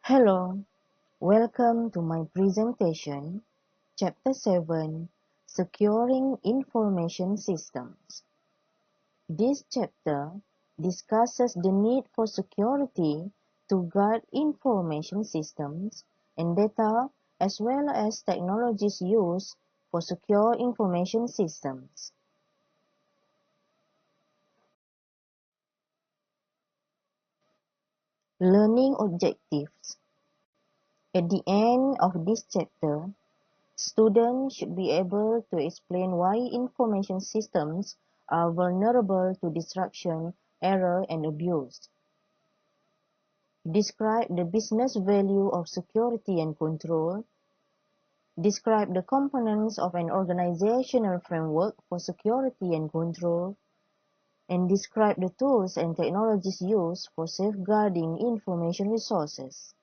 Hello, welcome to my presentation, Chapter 7, Securing Information Systems. This chapter discusses the need for security to guard information systems and data as well as technologies used for secure information systems. Learning objectives. At the end of this chapter, students should be able to explain why information systems are vulnerable to disruption, error, and abuse. Describe the business value of security and control. Describe the components of an organizational framework for security and control. And describe the tools and technologies used for safeguarding information resources.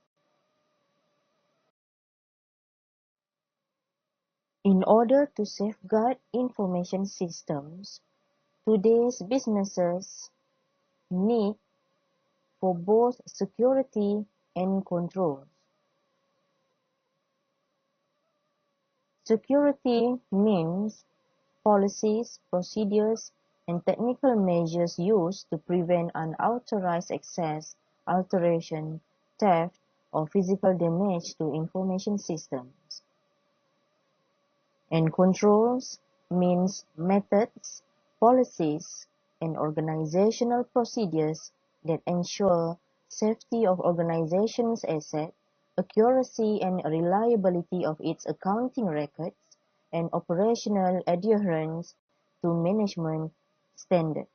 In order to safeguard information systems, today's businesses need for both security and control. Security means policies, procedures, and technical measures used to prevent unauthorized access, alteration, theft, or physical damage to information systems. And controls means methods, policies, and organizational procedures that ensure safety of organization's asset, accuracy and reliability of its accounting records, and operational adherence to management standards.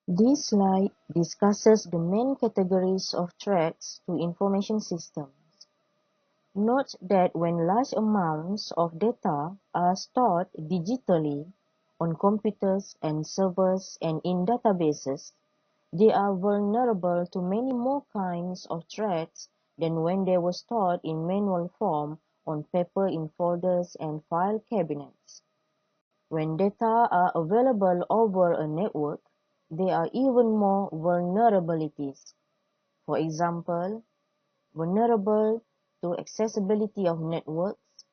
This slide discusses the main categories of threats to information systems. Note that when large amounts of data are stored digitally on computers and servers and in databases, they are vulnerable to many more kinds of threats than when they were stored in manual form on paper in folders and file cabinets. When data are available over a network, there are even more vulnerabilities. For example, vulnerable to accessibility of networks,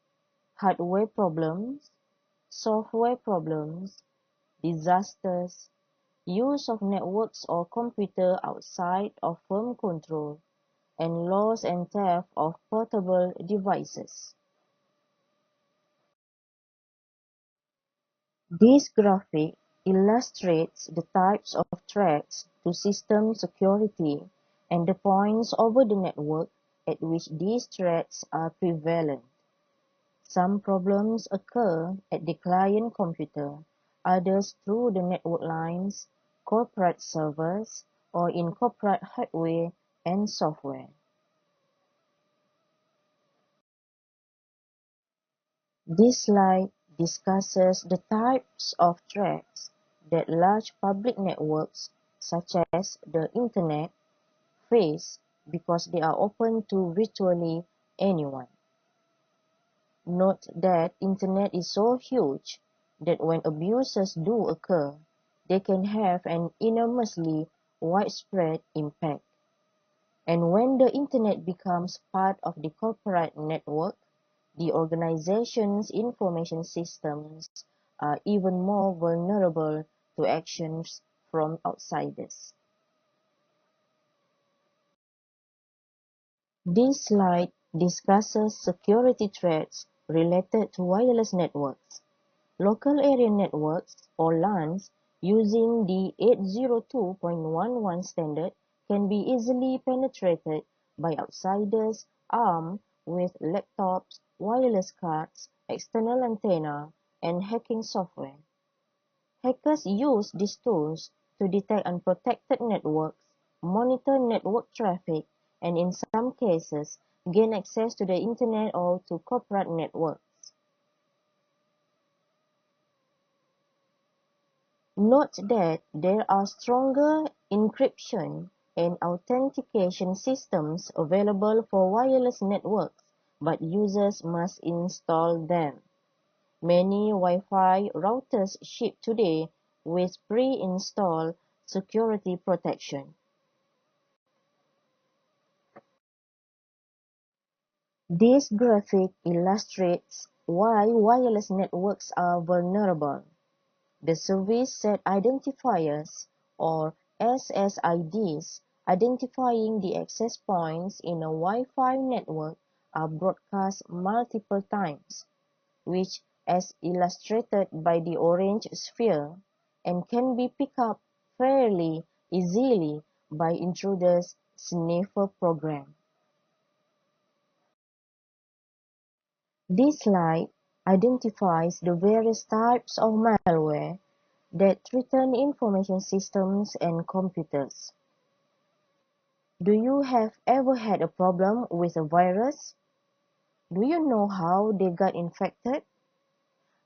hardware problems, software problems, disasters, use of networks or computer outside of firm control, and loss and theft of portable devices. This graphic illustrates the types of threats to system security and the points over the network at which these threats are prevalent. Some problems occur at the client computer, others through the network lines, corporate servers, or in corporate hardware and software. This slide discusses the types of threats that large public networks, such as the Internet, face because they are open to virtually anyone. Note that Internet is so huge that when abuses do occur, they can have an enormously widespread impact. And when the Internet becomes part of the corporate network, the organization's information systems are even more vulnerable to actions from outsiders. This slide discusses security threats related to wireless networks. Local area networks, or LANs, using the 802.11 standard can be easily penetrated by outsiders armed with laptops, wireless cards, external antenna, and hacking software. Hackers use these tools to detect unprotected networks, monitor network traffic, and in some cases, gain access to the Internet or to corporate networks. Note that there are stronger encryption and authentication systems available for wireless networks, but users must install them. Many Wi-Fi routers ship today with pre-installed security protection. This graphic illustrates why wireless networks are vulnerable. The service set identifiers, or SSIDs, identifying the access points in a Wi-Fi network are broadcast multiple times, which, as illustrated by the orange sphere, and can be picked up fairly easily by intruders' sniffer program. This slide identifies the various types of malware that threaten information systems and computers. Do you have ever had a problem with a virus? Do you know how they got infected?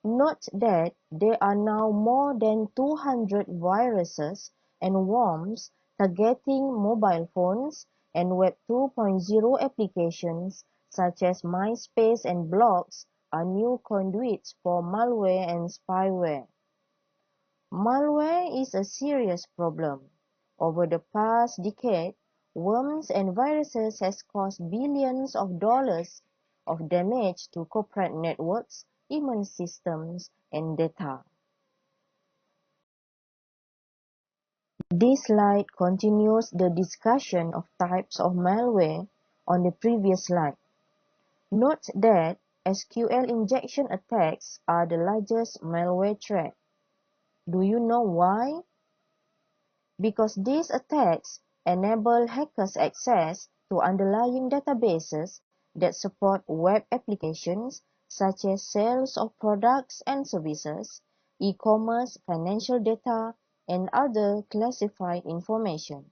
Note that there are now more than 200 viruses and worms targeting mobile phones, and Web 2.0 applications such as MySpace and blogs are new conduits for malware and spyware. Malware is a serious problem. Over the past decade, worms and viruses has caused billions of dollars of damage to corporate networks, immune systems, and data. This slide continues the discussion of types of malware on the previous slide. Note that SQL injection attacks are the largest malware threat. Do you know why? Because these attacks enable hackers access to underlying databases that support web applications such as sales of products and services, e-commerce, financial data, and other classified information.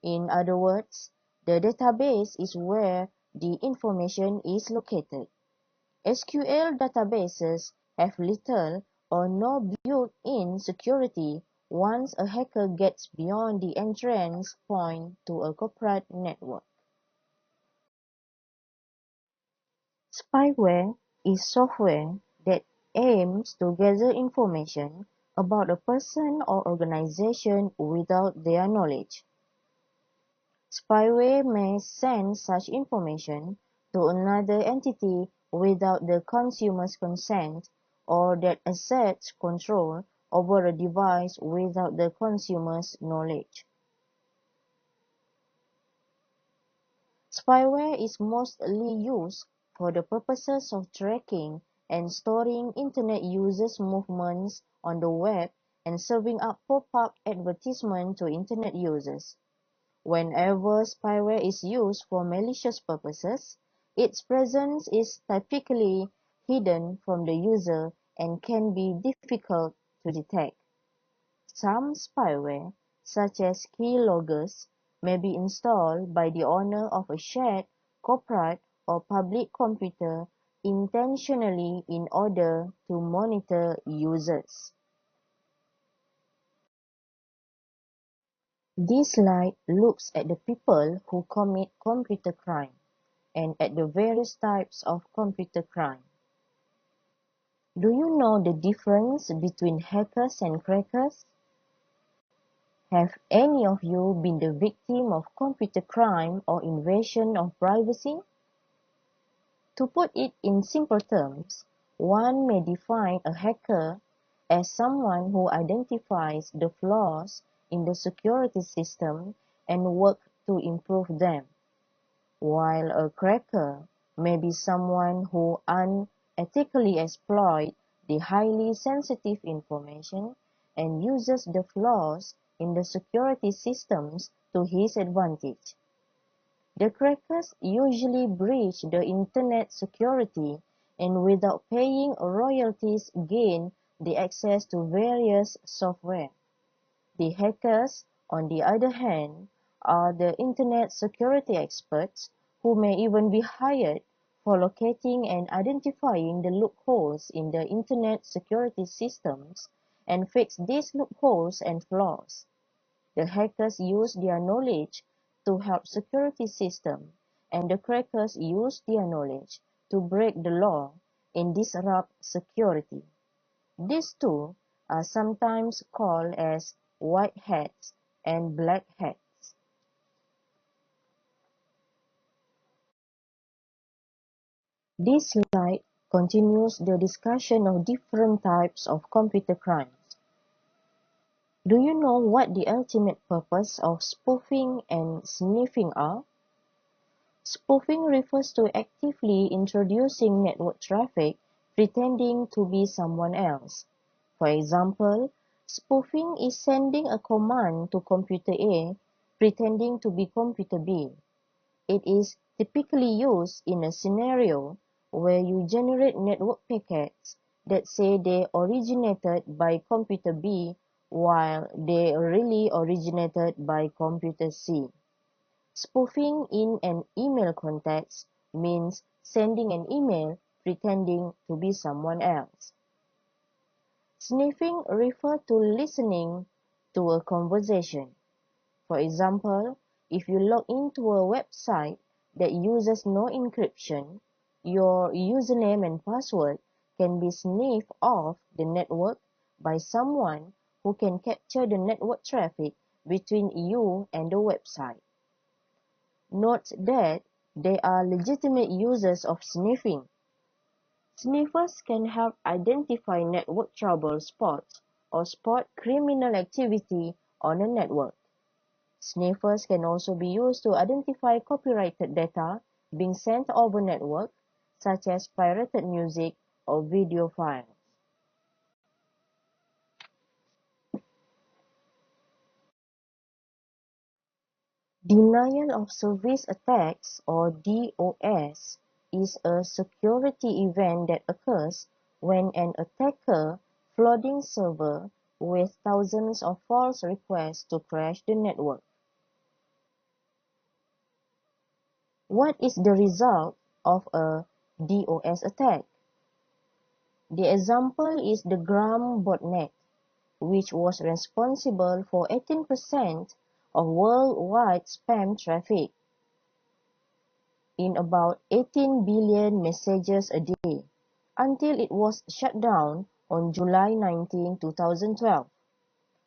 In other words, the database is where the information is located. SQL databases have little or no built-in security once a hacker gets beyond the entrance point to a corporate network. Spyware is software that aims to gather information about a person or organization without their knowledge. Spyware may send such information to another entity without the consumer's consent, or that asserts control over a device without the consumer's knowledge. Spyware is mostly used for the purposes of tracking and storing Internet users' movements on the web and serving up pop-up advertisements to Internet users. Whenever spyware is used for malicious purposes, its presence is typically hidden from the user and can be difficult to detect. Some spyware, such as keyloggers, may be installed by the owner of a shared, corporate, or public computer intentionally in order to monitor users. This slide looks at the people who commit computer crime and at the various types of computer crime. Do you know the difference between hackers and crackers? Have any of you been the victim of computer crime or invasion of privacy? To put it in simple terms, one may define a hacker as someone who identifies the flaws in the security system and works to improve them, while a cracker may be someone who unethically exploits the highly sensitive information and uses the flaws in the security systems to his advantage. The crackers usually breach the Internet security and without paying royalties gain the access to various software. The hackers, on the other hand, are the Internet security experts who may even be hired for locating and identifying the loopholes in the Internet security systems and fix these loopholes and flaws. The hackers use their knowledge to help security system, and the crackers use their knowledge to break the law and disrupt security. These two are sometimes called as white hats, and black hats. This slide continues the discussion of different types of computer crimes. Do you know what the ultimate purpose of spoofing and sniffing are? Spoofing refers to actively introducing network traffic pretending to be someone else. For example, spoofing is sending a command to computer A pretending to be computer B. It is typically used in a scenario where you generate network packets that say they originated by computer B while they really originated by computer C. Spoofing in an email context means sending an email pretending to be someone else. Sniffing refers to listening to a conversation. For example, if you log into a website that uses no encryption, your username and password can be sniffed off the network by someone who can capture the network traffic between you and the website. Note that there are legitimate uses of sniffing. Sniffers can help identify network trouble spots or spot criminal activity on a network. Sniffers can also be used to identify copyrighted data being sent over network, such as pirated music or video files. Denial of service attacks, or DOS, is a security event that occurs when an attacker flooding server with thousands of false requests to crash the network. What is the result of a DOS attack? The example is the Gram botnet, which was responsible for 18% of worldwide spam traffic in about 18 billion messages a day, until it was shut down on July 19, 2012.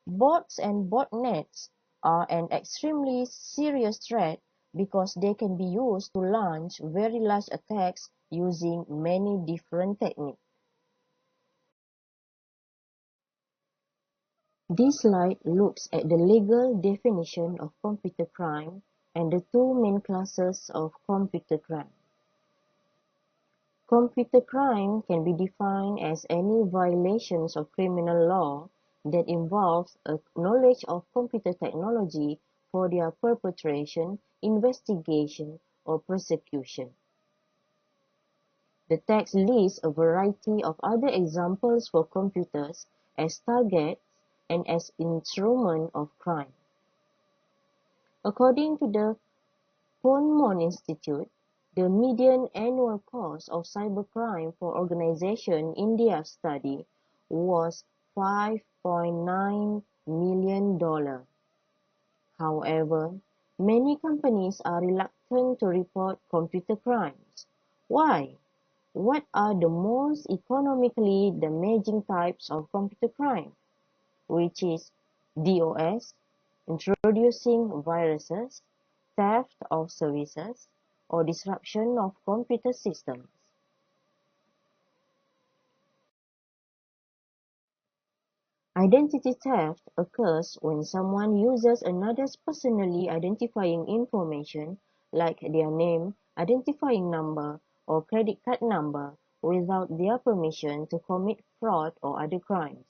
Bots and botnets are an extremely serious threat because they can be used to launch very large attacks using many different techniques. This slide looks at the legal definition of computer crime and the two main classes of computer crime. Computer crime can be defined as any violations of criminal law that involves a knowledge of computer technology for their perpetration, investigation, or prosecution. The text lists a variety of other examples for computers as targets and as instruments of crime. According to the Ponemon Institute, the median annual cost of cybercrime for organizations in their study was $5.9 million. However, many companies are reluctant to report computer crimes. Why? What are the most economically damaging types of computer crime? Which is DOS, introducing viruses, theft of services, or disruption of computer systems. Identity theft occurs when someone uses another's personally identifying information like their name, identifying number, or credit card number without their permission to commit fraud or other crimes,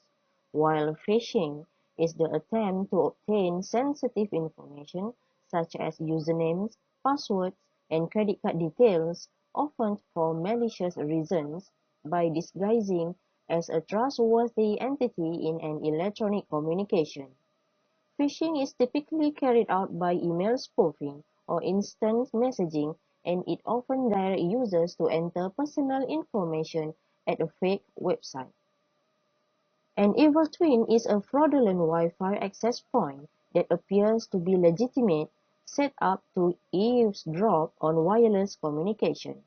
while phishing is the attempt to obtain sensitive information such as usernames, passwords, and credit card details, often for malicious reasons, by disguising as a trustworthy entity in an electronic communication. Phishing is typically carried out by email spoofing or instant messaging, and it often directs users to enter personal information at a fake website. An evil twin is a fraudulent Wi-Fi access point that appears to be legitimate, set up to eavesdrop on wireless communication.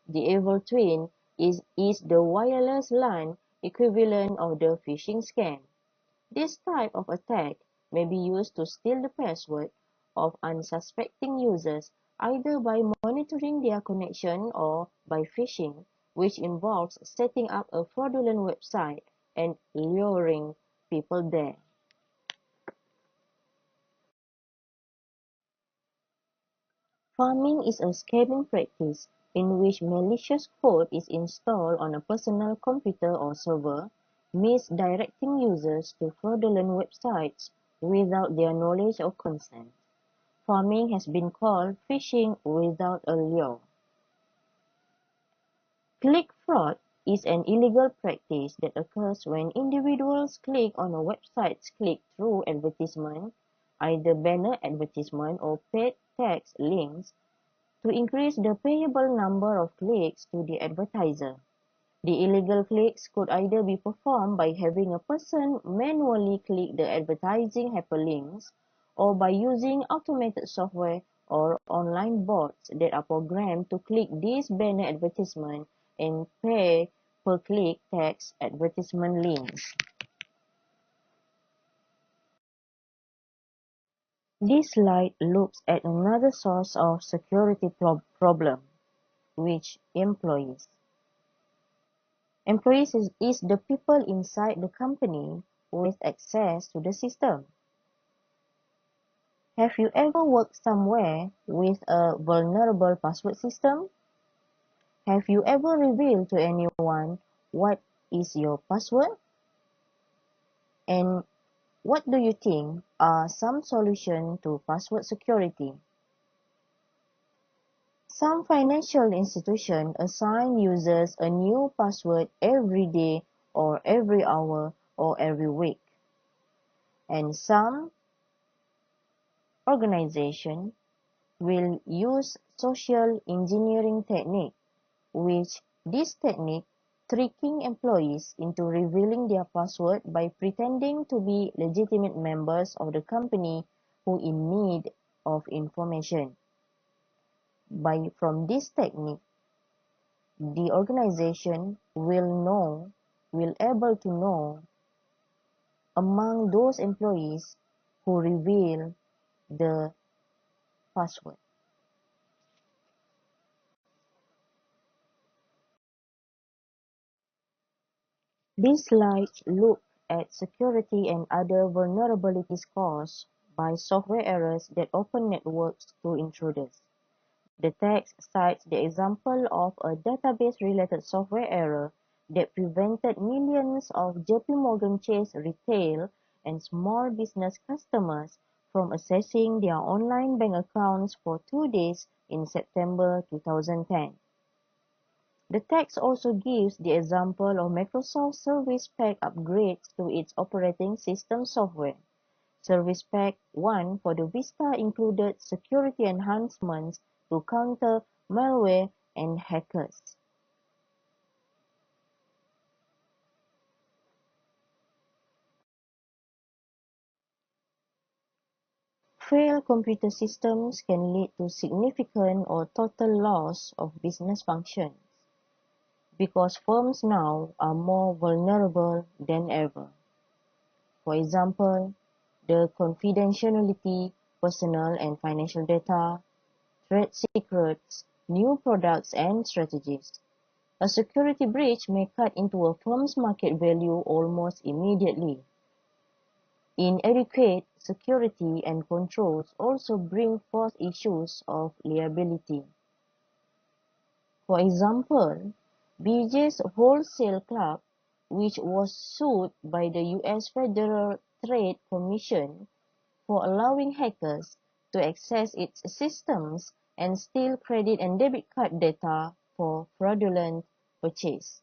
The evil twin is the wireless LAN equivalent of the phishing scam. This type of attack may be used to steal the password of unsuspecting users either by monitoring their connection or by phishing, which involves setting up a fraudulent website and luring people there. Farming is a scamming practice in which malicious code is installed on a personal computer or server, misdirecting users to fraudulent websites without their knowledge or consent. Farming has been called phishing without a lure. Click fraud is an illegal practice that occurs when individuals click on a website's click-through advertisement, either banner advertisement or paid text links, to increase the payable number of clicks to the advertiser. The illegal clicks could either be performed by having a person manually click the advertising hyperlinks or by using automated software or online bots that are programmed to click these banner advertisements and pay per click text advertisement links. This slide looks at another source of security problem, which employees. Employees is the people inside the company with access to the system. Have you ever worked somewhere with a vulnerable password system? Have you ever revealed to anyone what is your password? And what do you think are some solutions to password security? Some financial institutions assign users a new password every day or every hour or every week. And some organizations will use social engineering technique, which this technique tricking employees into revealing their password by pretending to be legitimate members of the company who in need of information. From this technique, the organization will able to know among those employees who reveal the password. These slides look at security and other vulnerabilities caused by software errors that open networks to intruders. The text cites the example of a database-related software error that prevented millions of JP Morgan Chase retail and small business customers from accessing their online bank accounts for 2 days in September 2010. The text also gives the example of Microsoft Service Pack upgrades to its operating system software. Service Pack 1 for the Vista included security enhancements to counter malware and hackers. Failed computer systems can lead to significant or total loss of business functions because firms now are more vulnerable than ever. For example, the confidentiality, personal and financial data, trade secrets, new products and strategies. A security breach may cut into a firm's market value almost immediately. Inadequate security and controls also bring forth issues of liability. For example, BJ's Wholesale Club, which was sued by the US Federal Trade Commission for allowing hackers to access its systems and steal credit and debit card data for fraudulent purchase.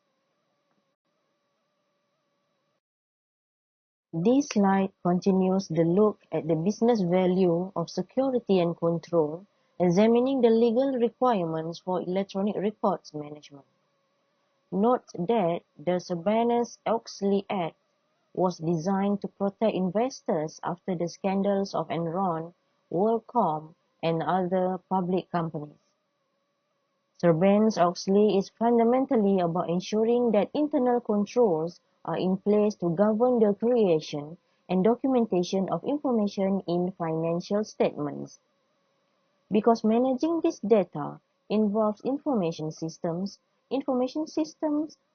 This slide continues the look at the business value of security and control, examining the legal requirements for electronic records management. Note that the Sarbanes-Oxley Act was designed to protect investors after the scandals of Enron, WorldCom, and other public companies. Sarbanes-Oxley is fundamentally about ensuring that internal controls are in place to govern the creation and documentation of information in financial statements. Because managing this data involves information systems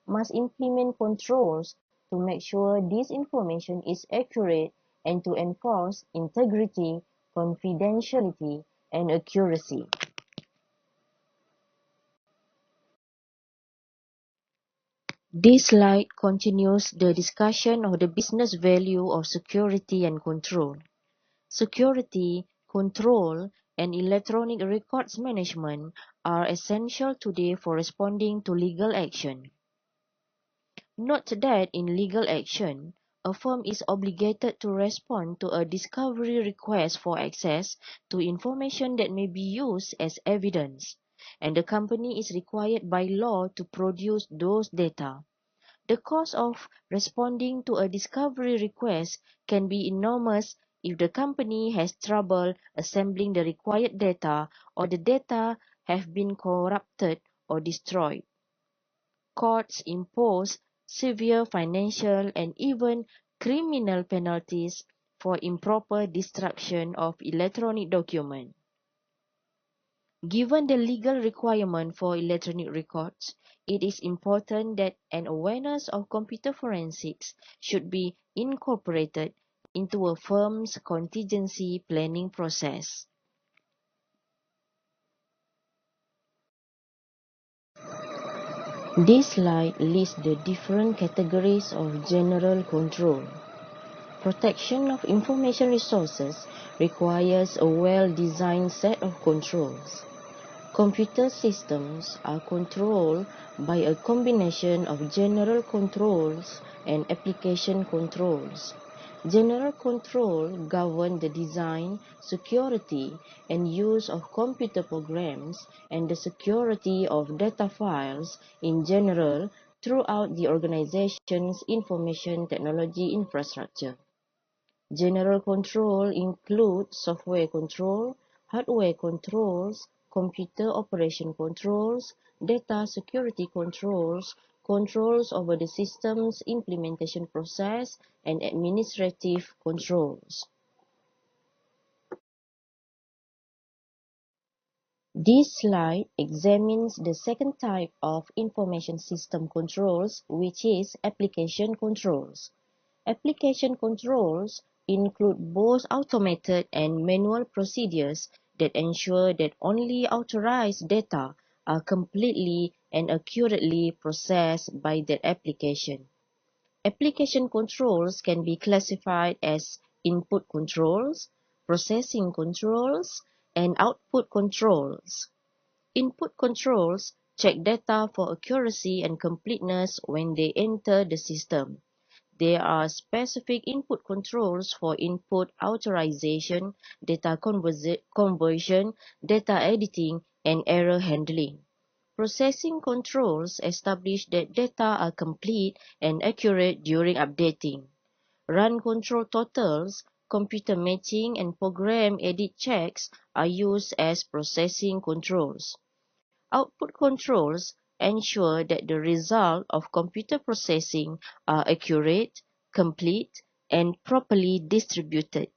must implement controls to make sure this information is accurate and to enforce integrity, confidentiality, and accuracy. This slide continues the discussion of the business value of security and control. Security, control, and electronic records management are essential today for responding to legal action. Note that in legal action, a firm is obligated to respond to a discovery request for access to information that may be used as evidence, and the company is required by law to produce those data. The cost of responding to a discovery request can be enormous if the company has trouble assembling the required data or the data have been corrupted or destroyed. Courts impose severe financial and even criminal penalties for improper destruction of electronic documents. Given the legal requirement for electronic records, it is important that an awareness of computer forensics should be incorporated into a firm's contingency planning process. This slide lists the different categories of general control. Protection of information resources requires a well-designed set of controls. Computer systems are controlled by a combination of general controls and application controls. General control govern the design, security, and use of computer programs and the security of data files in general throughout the organization's information technology infrastructure. General control includes software control, hardware controls, computer operation controls, data security controls, controls over the system's implementation process, and administrative controls. This slide examines the second type of information system controls, which is application controls. Application controls include both automated and manual procedures that ensure that only authorized data are completely and accurately processed by that application. Application controls can be classified as input controls, processing controls, and output controls. Input controls check data for accuracy and completeness when they enter the system. There are specific input controls for input authorization, data conversion, data editing, and error handling. Processing controls establish that data are complete and accurate during updating. Run control totals, computer matching, and program edit checks are used as processing controls. Output controls ensure that the result of computer processing are accurate, complete, and properly distributed.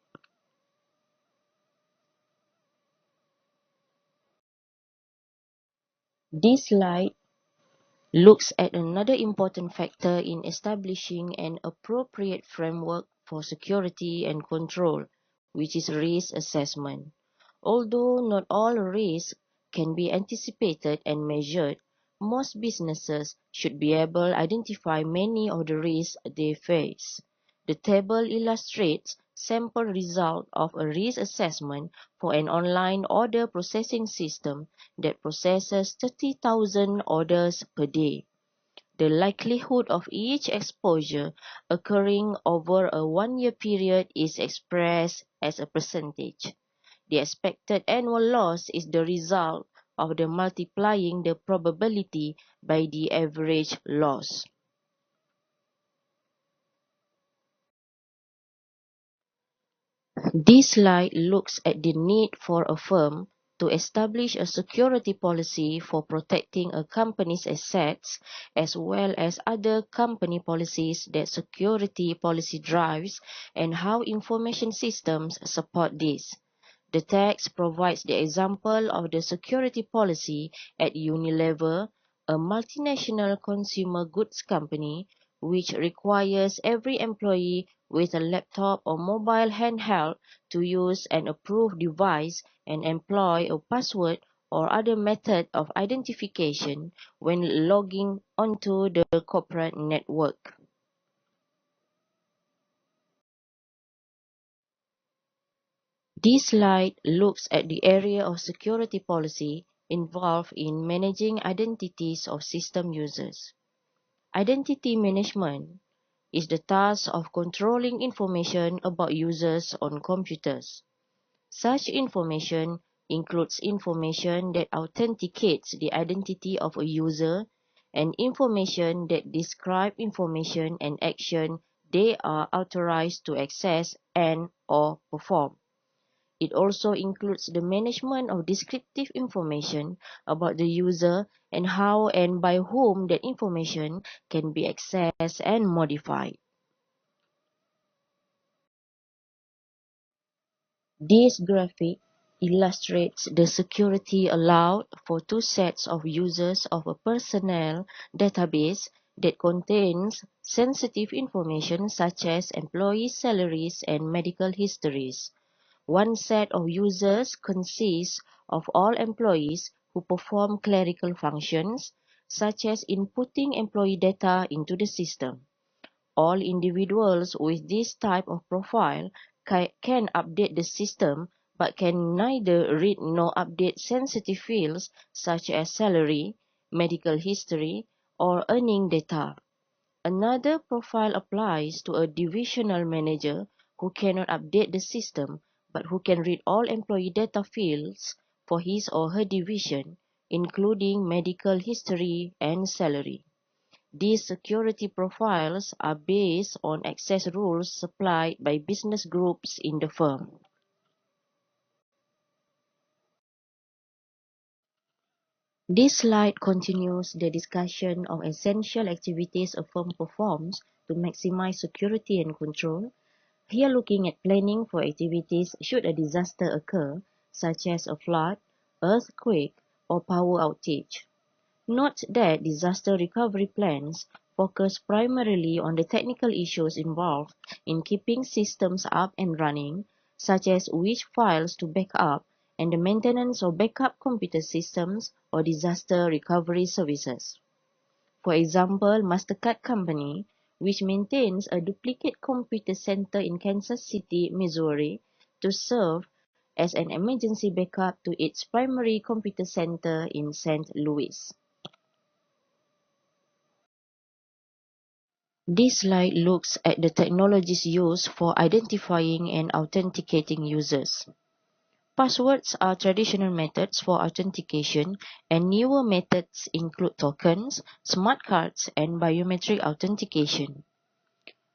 This slide looks at another important factor in establishing an appropriate framework for security and control, which is risk assessment. Although not all risks can be anticipated and measured, most businesses should be able to identify many of the risks they face. The table illustrates sample results of a risk assessment for an online order processing system that processes 30,000 orders per day. The likelihood of each exposure occurring over a one-year period is expressed as a percentage. The expected annual loss is the result of the multiplying the probability by the average loss. This slide looks at the need for a firm to establish a security policy for protecting a company's assets, as well as other company policies that security policy drives and how information systems support this. The text provides the example of the security policy at Unilever, a multinational consumer goods company, which requires every employee with a laptop or mobile handheld to use an approved device and employ a password or other method of identification when logging onto the corporate network. This slide looks at the area of security policy involved in managing identities of system users. Identity management is the task of controlling information about users on computers. Such information includes information that authenticates the identity of a user and information that describe information and action they are authorized to access and/or perform. It also includes the management of descriptive information about the user and how and by whom that information can be accessed and modified. This graphic illustrates the security allowed for two sets of users of a personnel database that contains sensitive information such as employee salaries and medical histories. One set of users consists of all employees who perform clerical functions, such as inputting employee data into the system. All individuals with this type of profile can update the system but can neither read nor update sensitive fields such as salary, medical history, or earning data. Another profile applies to a divisional manager who cannot update the system but who can read all employee data fields for his or her division, including medical history and salary. These security profiles are based on access rules supplied by business groups in the firm. This slide continues the discussion of essential activities a firm performs to maximize security and control. Here looking at planning for activities should a disaster occur, such as a flood, earthquake, or power outage. Note that disaster recovery plans focus primarily on the technical issues involved in keeping systems up and running, such as which files to back up and the maintenance of backup computer systems or disaster recovery services. For example, Mastercard Company, which maintains a duplicate computer center in Kansas City, Missouri, to serve as an emergency backup to its primary computer center in St. Louis. This slide looks at the technologies used for identifying and authenticating users. Passwords are traditional methods for authentication, and newer methods include tokens, smart cards, and biometric authentication.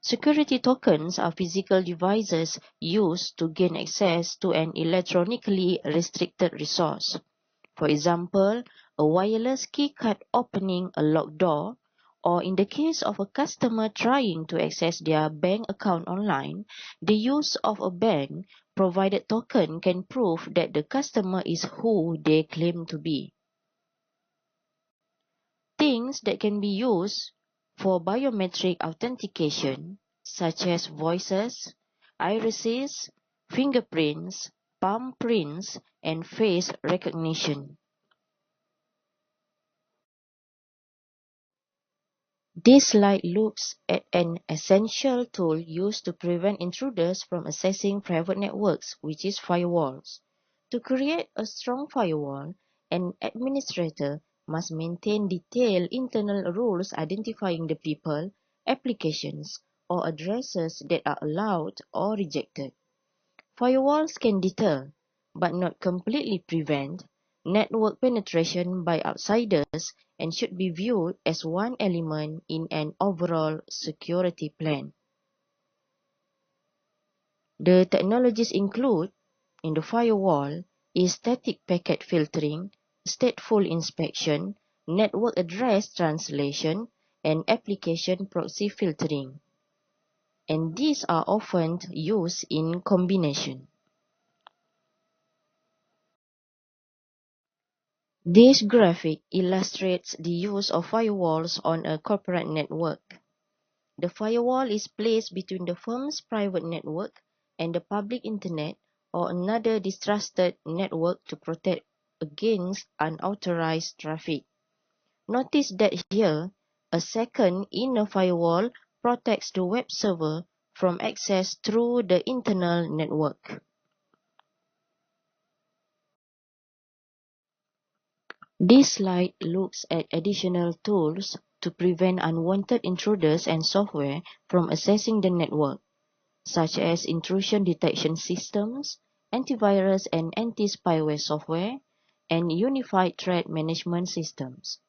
Security tokens are physical devices used to gain access to an electronically restricted resource. For example, a wireless keycard opening a locked door, or in the case of a customer trying to access their bank account online, the use of a bank-provided token can prove that the customer is who they claim to be. Things that can be used for biometric authentication, such as voices, irises, fingerprints, palm prints, and face recognition. This slide looks at an essential tool used to prevent intruders from accessing private networks, which is firewalls. To create a strong firewall, an administrator must maintain detailed internal rules identifying the people, applications, or addresses that are allowed or rejected. Firewalls can deter, but not completely prevent, network penetration by outsiders and should be viewed as one element in an overall security plan. The technologies include, in the firewall, is static packet filtering, stateful inspection, network address translation, and application proxy filtering. And these are often used in combination. This graphic illustrates the use of firewalls on a corporate network. The firewall is placed between the firm's private network and the public internet or another distrusted network to protect against unauthorized traffic. Notice that here, a second inner firewall protects the web server from access through the internal network. This slide looks at additional tools to prevent unwanted intruders and software from accessing the network, such as intrusion detection systems, antivirus and anti-spyware software, and unified threat management systems.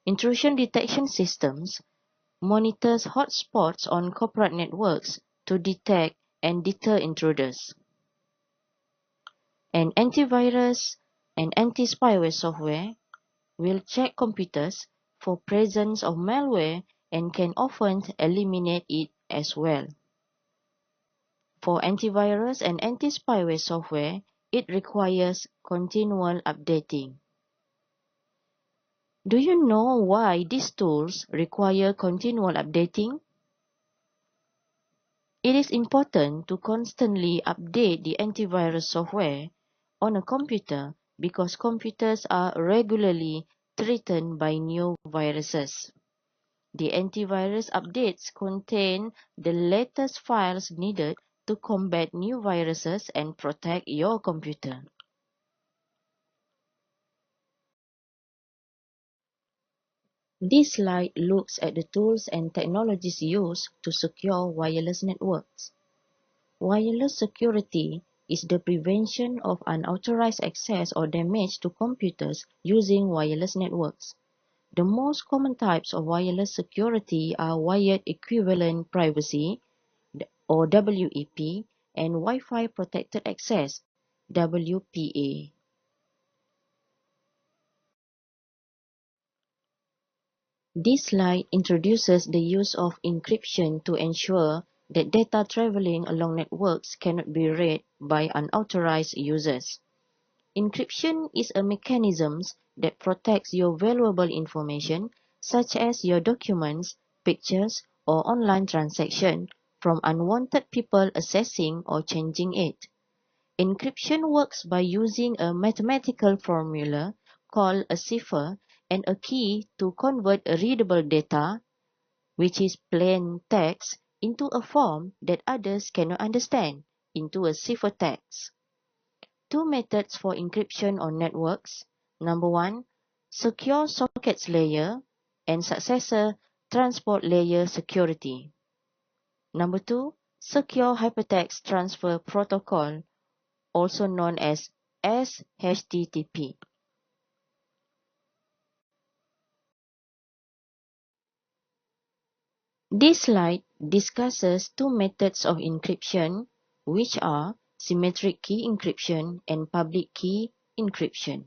Intrusion detection systems monitors hotspots on corporate networks to detect and deter intruders. And antivirus and anti-spyware software will check computers for presence of malware and can often eliminate it as well. For antivirus and anti-spyware software, it requires continual updating. Do you know why these tools require continual updating? It is important to constantly update the antivirus software on a computer because computers are regularly threatened by new viruses. The antivirus updates contain the latest files needed to combat new viruses and protect your computer. This slide looks at the tools and technologies used to secure wireless networks. Wireless security is the prevention of unauthorized access or damage to computers using wireless networks. The most common types of wireless security are wired equivalent privacy, or WEP, and Wi-Fi protected access, WPA. This slide introduces the use of encryption to ensure that data traveling along networks cannot be read by unauthorized users. Encryption is a mechanism that protects your valuable information, such as your documents, pictures, or online transactions, from unwanted people accessing or changing it. Encryption works by using a mathematical formula called a cipher and a key to convert readable data, which is plain text, into a form that others cannot understand, into a ciphertext. Two methods for encryption on networks. Number one, secure sockets layer and successor transport layer security. Number two, secure hypertext transfer protocol, also known as SHTTP. This slide discusses two methods of encryption, which are symmetric key encryption and public key encryption.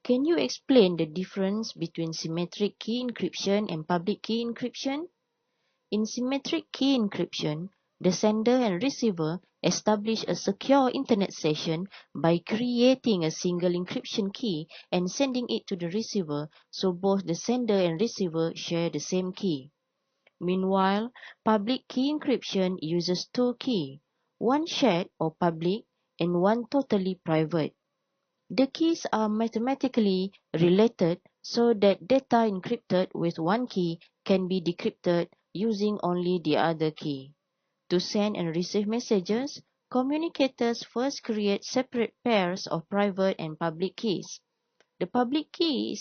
Can you explain the difference between symmetric key encryption and public key encryption? In symmetric key encryption, the sender and receiver establish a secure internet session by creating a single encryption key and sending it to the receiver, so both the sender and receiver share the same key. Meanwhile, public key encryption uses two keys, one shared or public and one totally private. The keys are mathematically related so that data encrypted with one key can be decrypted using only the other key. To send and receive messages, communicators first create separate pairs of private and public keys. The public key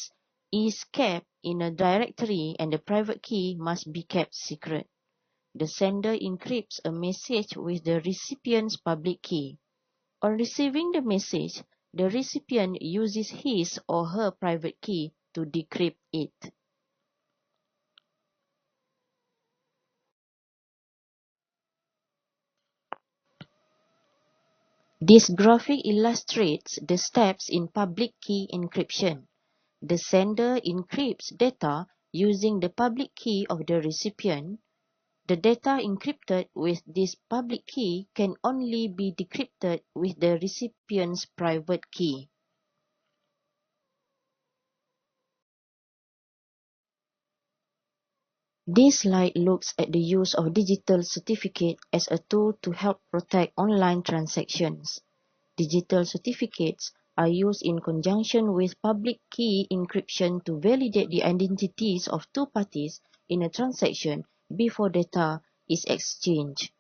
is kept in a directory and the private key must be kept secret. The sender encrypts a message with the recipient's public key. On receiving the message, the recipient uses his or her private key to decrypt it. This graphic illustrates the steps in public key encryption. The sender encrypts data using the public key of the recipient. The data encrypted with this public key can only be decrypted with the recipient's private key. This slide looks at the use of digital certificate as a tool to help protect online transactions. Digital certificates are used in conjunction with public key encryption to validate the identities of two parties in a transaction before data is exchanged.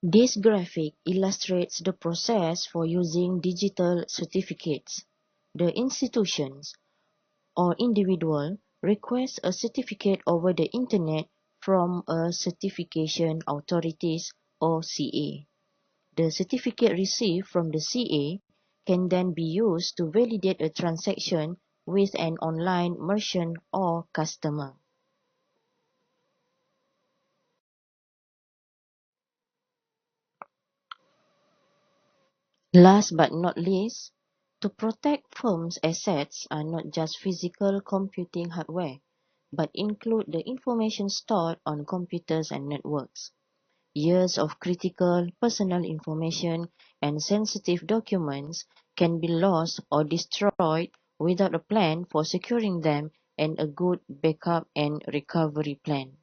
This graphic illustrates the process for using digital certificates. The institutions or individual request a certificate over the internet from a certification authorities or CA. The certificate received from the CA can then be used to validate a transaction with an online merchant or customer. Last but not least, to protect firms' assets are not just physical computing hardware, but include the information stored on computers and networks. Years of critical personal information and sensitive documents can be lost or destroyed without a plan for securing them and a good backup and recovery plan.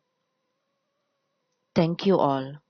Thank you all.